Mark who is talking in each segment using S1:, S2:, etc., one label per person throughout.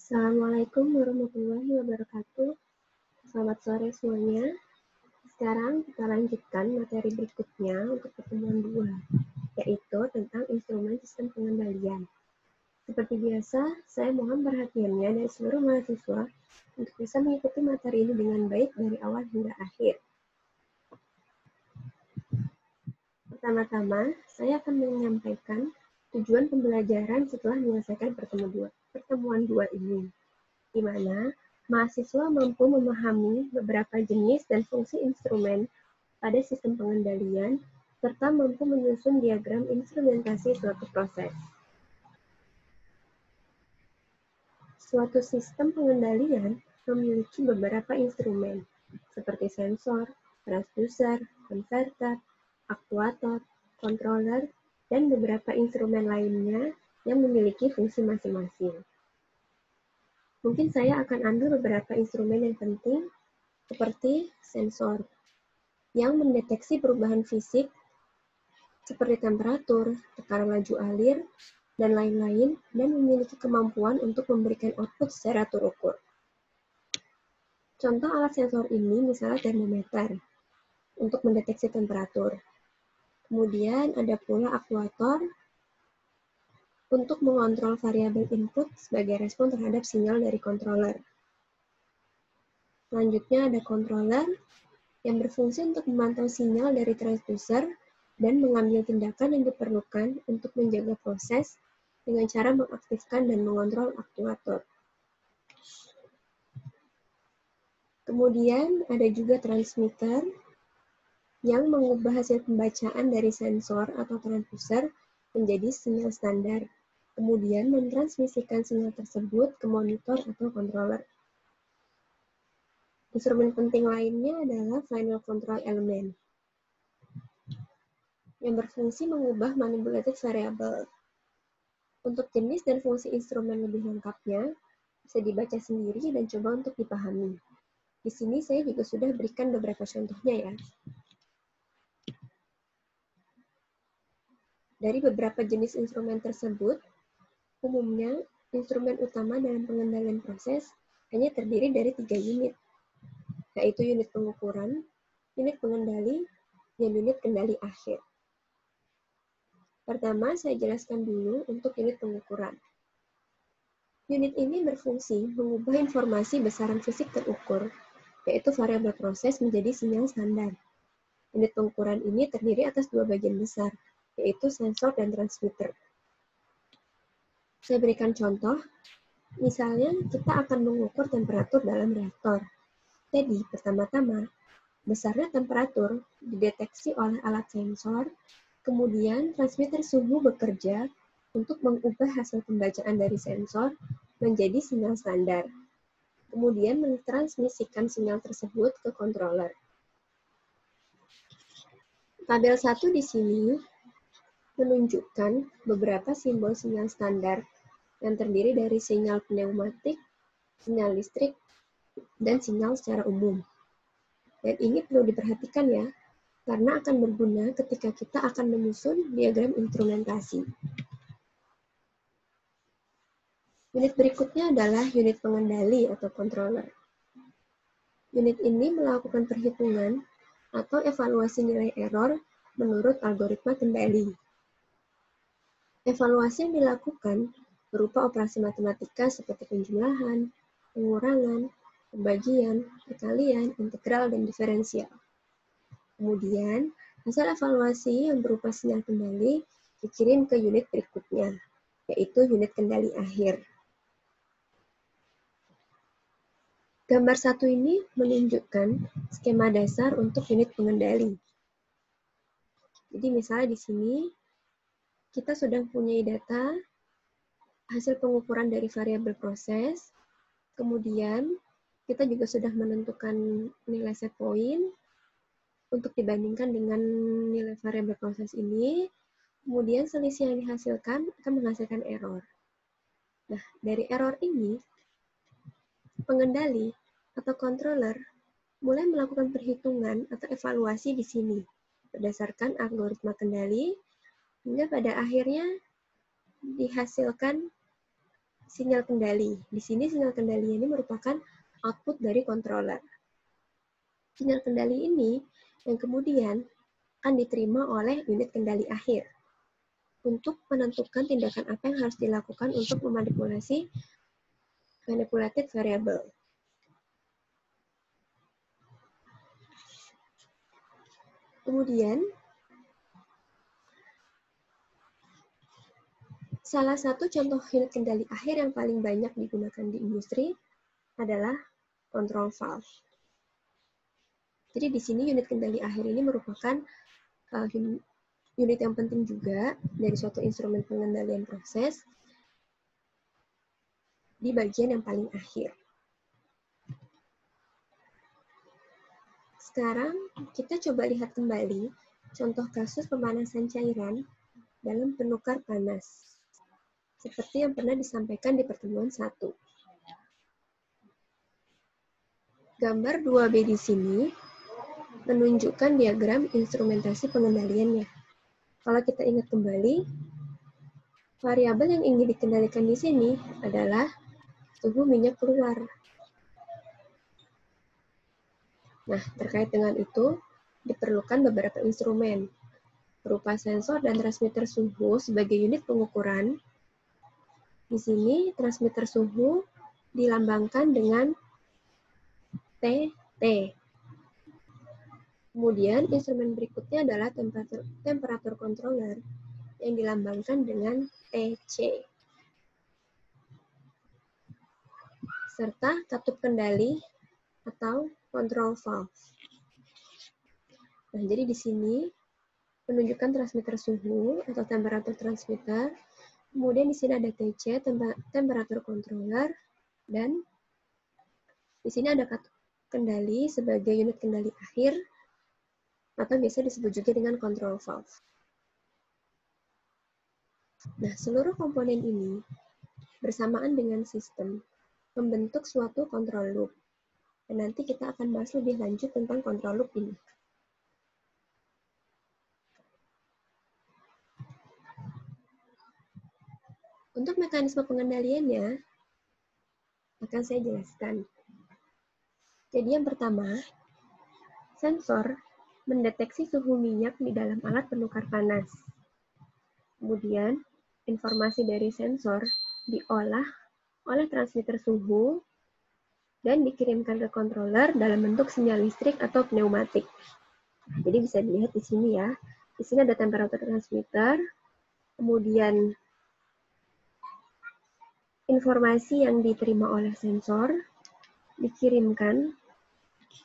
S1: Assalamualaikum warahmatullahi wabarakatuh. Selamat sore semuanya. Sekarang kita lanjutkan materi berikutnya untuk pertemuan 2, yaitu tentang instrumen sistem pengendalian. Seperti biasa, saya mohon perhatiannya dari seluruh mahasiswa untuk bisa mengikuti materi ini dengan baik dari awal hingga akhir. Pertama-tama, saya akan menyampaikan tujuan pembelajaran setelah menyelesaikan pertemuan 2 ini, di mana mahasiswa mampu memahami beberapa jenis dan fungsi instrumen pada sistem pengendalian, serta mampu menyusun diagram instrumentasi suatu proses. Suatu sistem pengendalian memiliki beberapa instrumen, seperti sensor, transducer, konverter, aktuator, controller, dan beberapa instrumen lainnya yang memiliki fungsi masing-masing. Mungkin saya akan ambil beberapa instrumen yang penting, seperti sensor, yang mendeteksi perubahan fisik, seperti temperatur, tekanan laju alir, dan lain-lain, dan memiliki kemampuan untuk memberikan output secara terukur. Contoh alat sensor ini misalnya termometer, untuk mendeteksi temperatur. Kemudian ada pula aktuator, untuk mengontrol variabel input sebagai respon terhadap sinyal dari controller. Selanjutnya ada controller, yang berfungsi untuk memantau sinyal dari transducer dan mengambil tindakan yang diperlukan untuk menjaga proses dengan cara mengaktifkan dan mengontrol aktuator. Kemudian ada juga transmitter yang mengubah hasil pembacaan dari sensor atau transducer menjadi sinyal standar, kemudian mentransmisikan sinyal tersebut ke monitor atau controller. Instrumen penting lainnya adalah final control element, yang berfungsi mengubah manipulated variable. Untuk jenis dan fungsi instrumen lebih lengkapnya, bisa dibaca sendiri dan coba untuk dipahami. Di sini saya juga sudah berikan beberapa contohnya ya. Dari beberapa jenis instrumen tersebut, umumnya instrumen utama dalam pengendalian proses hanya terdiri dari 3 unit, yaitu unit pengukuran, unit pengendali, dan unit kendali akhir. Pertama, saya jelaskan dulu untuk unit pengukuran. Unit ini berfungsi mengubah informasi besaran fisik terukur, yaitu variabel proses menjadi sinyal standar. Unit pengukuran ini terdiri atas 2 bagian besar, yaitu sensor dan transmitter. Saya berikan contoh, misalnya kita akan mengukur temperatur dalam reaktor. Jadi, pertama-tama, besarnya temperatur dideteksi oleh alat sensor, kemudian transmitter suhu bekerja untuk mengubah hasil pembacaan dari sensor menjadi sinyal standar. Kemudian mentransmisikan sinyal tersebut ke controller. Tabel 1 di sini menunjukkan beberapa simbol sinyal standar yang terdiri dari sinyal pneumatik, sinyal listrik, dan sinyal secara umum. Dan ini perlu diperhatikan ya, karena akan berguna ketika kita akan menyusun diagram instrumentasi. Unit berikutnya adalah unit pengendali atau controller. Unit ini melakukan perhitungan atau evaluasi nilai error menurut algoritma kendali. Evaluasi yang dilakukan berupa operasi matematika seperti penjumlahan, pengurangan, pembagian, perkalian, integral, dan diferensial. Kemudian, hasil evaluasi yang berupa sinyal kendali dikirim ke unit berikutnya, yaitu unit kendali akhir. Gambar 1 ini menunjukkan skema dasar untuk unit pengendali. Jadi misalnya di sini, kita sudah mempunyai data hasil pengukuran dari variabel proses, kemudian kita juga sudah menentukan nilai set point, untuk dibandingkan dengan nilai variabel proses ini, kemudian selisih yang dihasilkan akan menghasilkan error. Nah, dari error ini, pengendali atau controller mulai melakukan perhitungan atau evaluasi di sini, berdasarkan algoritma kendali, hingga pada akhirnya dihasilkan sinyal kendali. Di sini sinyal kendali ini merupakan output dari controller. Sinyal kendali ini yang kemudian akan diterima oleh unit kendali akhir untuk menentukan tindakan apa yang harus dilakukan untuk memanipulasi manipulated variable. Kemudian, salah satu contoh unit kendali akhir yang paling banyak digunakan di industri adalah control valve. Jadi di sini unit kendali akhir ini merupakan unit yang penting juga dari suatu instrumen pengendalian proses di bagian yang paling akhir. Sekarang kita coba lihat kembali contoh kasus pemanasan cairan dalam penukar panas, seperti yang pernah disampaikan di pertemuan 1. Gambar 2B di sini menunjukkan diagram instrumentasi pengendaliannya. Kalau kita ingat kembali, variabel yang ingin dikendalikan di sini adalah suhu minyak keluar. Nah, terkait dengan itu, diperlukan beberapa instrumen, berupa sensor dan transmitter suhu sebagai unit pengukuran. Di sini, transmitter suhu dilambangkan dengan TT. Kemudian, instrumen berikutnya adalah temperatur controller yang dilambangkan dengan TC. Serta katup kendali atau control valve. Nah, jadi di sini menunjukkan transmitter suhu atau temperatur transmitter. Kemudian di sini ada TC, temperatur controller, dan di sini ada katup kendali sebagai unit kendali akhir atau biasa disebut juga dengan control valve. Nah, seluruh komponen ini bersamaan dengan sistem membentuk suatu control loop. Dan nanti kita akan bahas lebih lanjut tentang control loop ini. Untuk mekanisme pengendaliannya, akan saya jelaskan. Jadi yang pertama, sensor mendeteksi suhu minyak di dalam alat penukar panas. Kemudian, informasi dari sensor diolah oleh transmitter suhu dan dikirimkan ke controller dalam bentuk sinyal listrik atau pneumatik. Jadi bisa dilihat di sini ya. Di sini ada temperatur transmitter, kemudian informasi yang diterima oleh sensor dikirimkan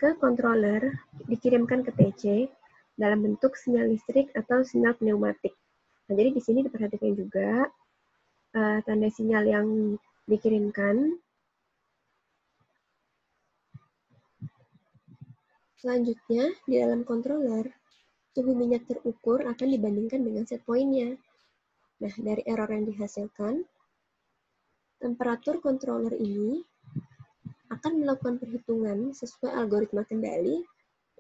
S1: ke controller, dikirimkan ke TC dalam bentuk sinyal listrik atau sinyal pneumatik. Nah, jadi di sini diperhatikan juga tanda sinyal yang dikirimkan. Selanjutnya, di dalam controller, suhu minyak terukur akan dibandingkan dengan set point-nya. Nah, dari error yang dihasilkan, temperatur controller ini akan melakukan perhitungan sesuai algoritma kendali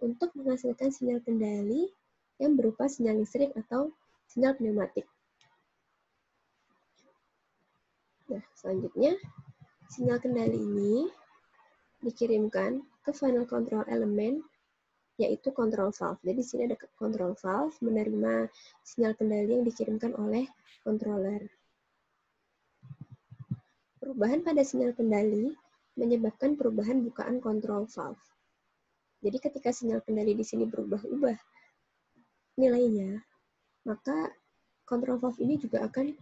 S1: untuk menghasilkan sinyal kendali yang berupa sinyal listrik atau sinyal pneumatik. Nah, selanjutnya, sinyal kendali ini dikirimkan ke final control element, yaitu control valve. Jadi di sini ada control valve menerima sinyal kendali yang dikirimkan oleh controller. Perubahan pada sinyal kendali menyebabkan perubahan bukaan control valve. Jadi ketika sinyal kendali di sini berubah-ubah nilainya, maka control valve ini juga akan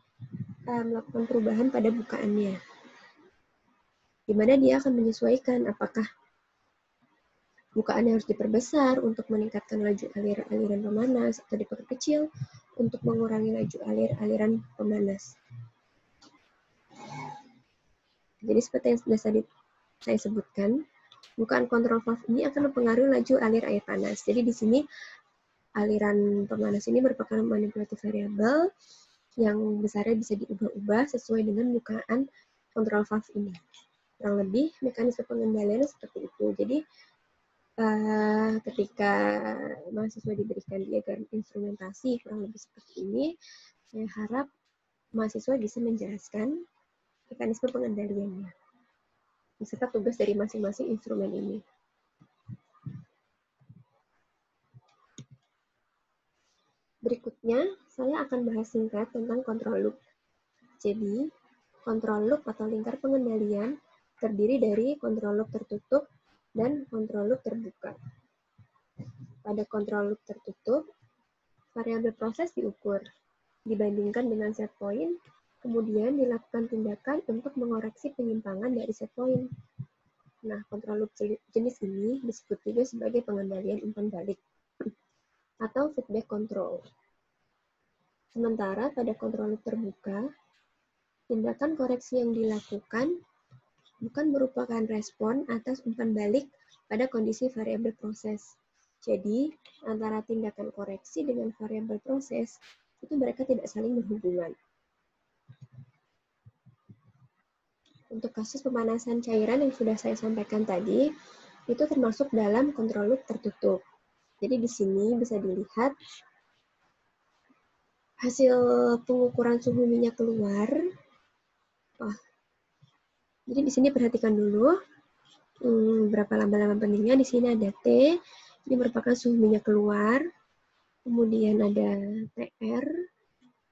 S1: melakukan perubahan pada bukaannya, di mana dia akan menyesuaikan apakah bukaannya harus diperbesar untuk meningkatkan laju aliran pemanas atau diperkecil untuk mengurangi laju aliran pemanas. Jadi seperti yang sudah saya sebutkan, bukaan kontrol valve ini akan mempengaruhi laju air panas. Jadi di sini aliran pemanas ini merupakan manipulatif variabel yang besarnya bisa diubah-ubah sesuai dengan bukaan kontrol valve ini. Kurang lebih mekanisme pengendaliannya seperti itu. Jadi ketika mahasiswa diberikan diagram instrumentasi kurang lebih seperti ini, saya harap mahasiswa bisa menjelaskan mekanisme pengendaliannya, beserta tugas dari masing-masing instrumen ini. Berikutnya, saya akan bahas singkat tentang control loop. Jadi, control loop atau lingkar pengendalian terdiri dari control loop tertutup dan control loop terbuka. Pada control loop tertutup, variabel proses diukur, dibandingkan dengan set point, kemudian dilakukan tindakan untuk mengoreksi penyimpangan dari set point. Nah, control loop jenis ini disebut juga sebagai pengendalian umpan balik atau feedback control. Sementara pada control loop terbuka, tindakan koreksi yang dilakukan bukan merupakan respon atas umpan balik pada kondisi variabel proses. Jadi, antara tindakan koreksi dengan variabel proses, itu mereka tidak saling berhubungan. Untuk kasus pemanasan cairan yang sudah saya sampaikan tadi, itu termasuk dalam control loop tertutup. Jadi di sini bisa dilihat hasil pengukuran suhu minyak keluar. Jadi di sini perhatikan dulu berapa lama pendingnya. Di sini ada T, ini merupakan suhu minyak keluar. Kemudian ada TR,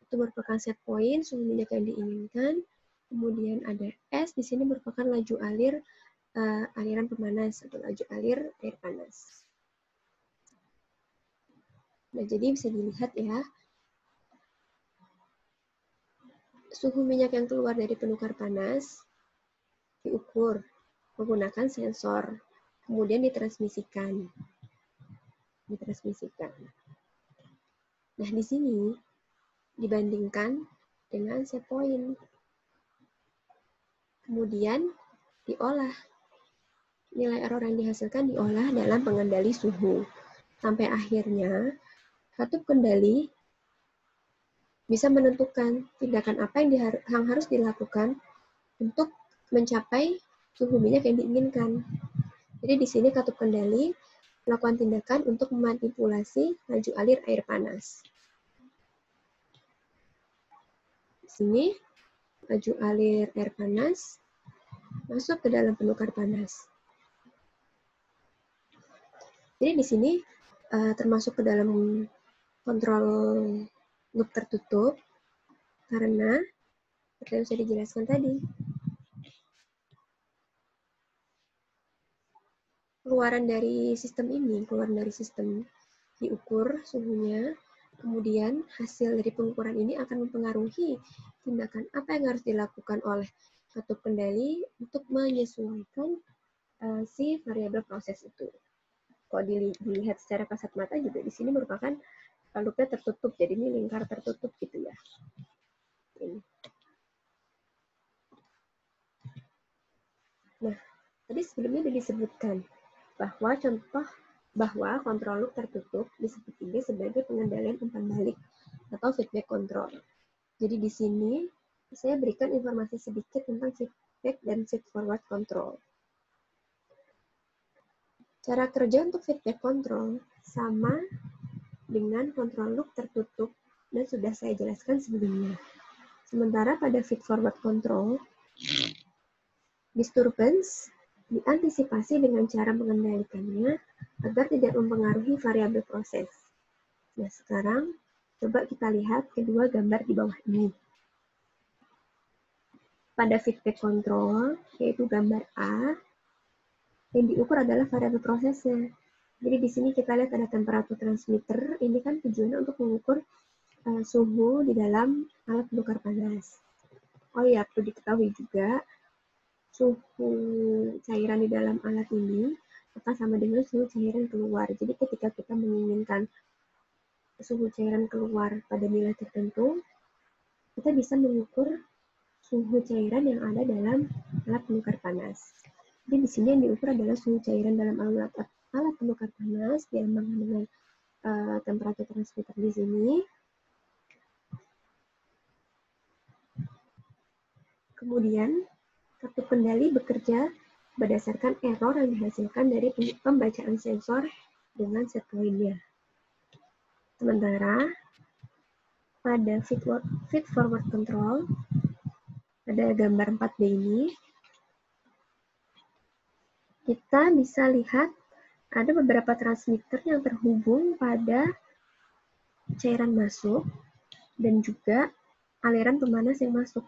S1: itu merupakan set point, suhu minyak yang diinginkan. Kemudian ada S, di sini merupakan laju alir aliran pemanas atau laju alir air panas. Nah, jadi bisa dilihat ya, suhu minyak yang keluar dari penukar panas diukur menggunakan sensor, kemudian ditransmisikan. Nah, di sini dibandingkan dengan set point. Kemudian diolah. Nilai error yang dihasilkan diolah dalam pengendali suhu. Sampai akhirnya, katup kendali bisa menentukan tindakan apa yang harus dilakukan untuk mencapai suhu minyak yang diinginkan. Jadi di sini katup kendali melakukan tindakan untuk memanipulasi laju alir air panas. Di sini laju alir air panas masuk ke dalam penukar panas. Jadi di sini termasuk ke dalam kontrol loop tertutup karena seperti yang sudah dijelaskan tadi. Keluaran dari sistem diukur suhunya, kemudian hasil dari pengukuran ini akan mempengaruhi tindakan apa yang harus dilakukan oleh katup kendali untuk menyesuaikan si variabel proses itu. Kalau dilihat secara kasat mata juga di sini merupakan loopnya tertutup, jadi ini lingkar tertutup gitu ya. Ini. Nah, tadi sebelumnya sudah disebutkan bahwa kontrol loop tertutup disebut juga sebagai pengendalian umpan balik atau feedback control. Jadi di sini saya berikan informasi sedikit tentang feedback dan feed forward control. Cara kerja untuk feedback control sama dengan control loop tertutup dan sudah saya jelaskan sebelumnya. Sementara pada feed forward control, disturbance diantisipasi dengan cara mengendalikannya agar tidak mempengaruhi variabel proses. Nah, sekarang coba kita lihat kedua gambar di bawah ini. Pada feedback control, yaitu gambar A, yang diukur adalah variabel prosesnya. Jadi di sini kita lihat ada temperatur transmitter, ini kan tujuannya untuk mengukur suhu di dalam alat penukar panas. Oh ya, perlu diketahui juga, suhu cairan di dalam alat ini akan sama dengan suhu cairan keluar. Jadi ketika kita menginginkan suhu cairan keluar pada nilai tertentu, kita bisa mengukur suhu cairan yang ada dalam alat penukar panas. Jadi di sini yang diukur adalah suhu cairan dalam alat penukar panas dilambangkan dengan temperatur transmitter di sini. Kemudian katup kendali bekerja berdasarkan error yang dihasilkan dari pembacaan sensor dengan set point-nya. Sementara pada feed forward control, Pada gambar 4B ini, kita bisa lihat ada beberapa transmitter yang terhubung pada cairan masuk dan juga aliran pemanas yang masuk.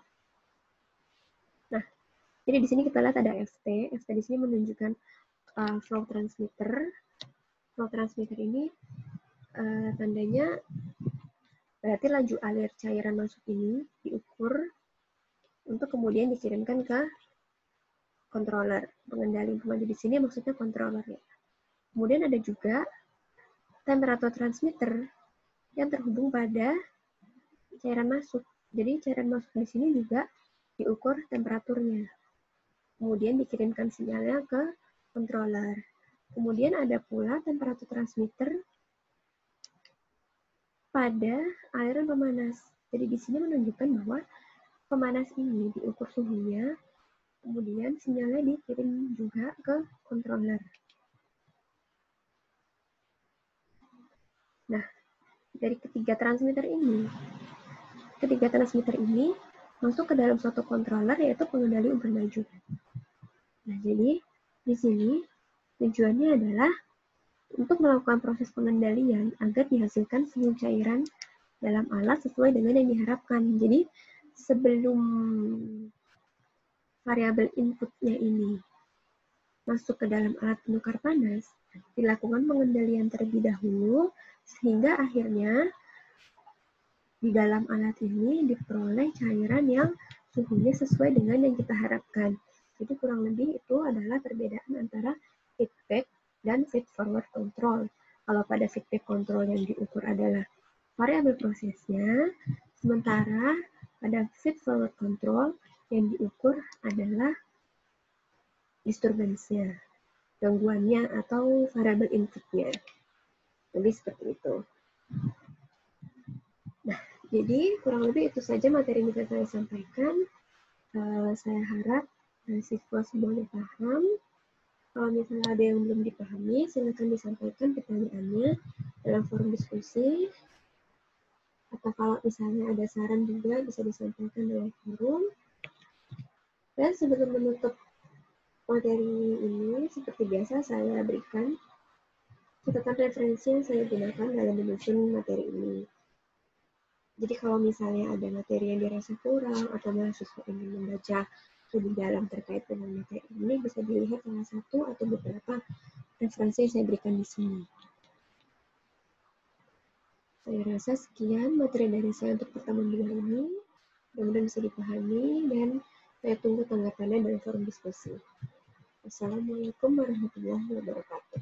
S1: Nah, jadi di sini kita lihat ada FT. FT di sini menunjukkan flow transmitter. Flow transmitter ini tandanya berarti laju alir cairan masuk ini diukur untuk kemudian dikirimkan ke controller. Pengendali pemaju di sini maksudnya controller ya. Kemudian ada juga temperatur transmitter yang terhubung pada cairan masuk. Jadi cairan masuk di sini juga diukur temperaturnya. Kemudian dikirimkan sinyalnya ke controller. Kemudian ada pula temperatur transmitter pada aliran pemanas. Jadi di sini menunjukkan bahwa pemanas ini diukur suhunya, kemudian sinyalnya dikirim juga ke controller. Nah, dari ketiga transmitter ini masuk ke dalam suatu controller yaitu pengendali umpan maju. Nah, jadi di sini tujuannya adalah untuk melakukan proses pengendalian agar dihasilkan suhu cairan dalam alat sesuai dengan yang diharapkan. Jadi sebelum variabel inputnya ini masuk ke dalam alat penukar panas, dilakukan pengendalian terlebih dahulu sehingga akhirnya di dalam alat ini diperoleh cairan yang suhunya sesuai dengan yang kita harapkan. Jadi kurang lebih itu adalah perbedaan antara feedback dan feed forward control. Kalau pada feedback control yang diukur adalah variabel prosesnya, sementara pada feed forward control yang diukur adalah disturbance-nya, gangguannya atau variabel input-nya. Jadi seperti itu. Nah, jadi kurang lebih itu saja materi yang bisa saya sampaikan. Saya harap siswa semuanya paham. Kalau misalnya ada yang belum dipahami, silakan disampaikan pertanyaannya dalam forum diskusi. Atau kalau misalnya ada saran juga bisa disampaikan dalam forum. Dan sebelum menutup materi ini, seperti biasa saya berikan catatan referensi yang saya gunakan dalam menyusun materi ini. Jadi kalau misalnya ada materi yang dirasa kurang atau mahasiswa ingin membaca lebih dalam terkait dengan materi ini, bisa dilihat salah satu atau beberapa referensi yang saya berikan di sini. Saya rasa sekian materi dari saya untuk pertemuan 2 ini. Mudah-mudahan bisa dipahami dan saya tunggu tanggapannya dalam forum diskusi. Wassalamualaikum warahmatullahi wabarakatuh.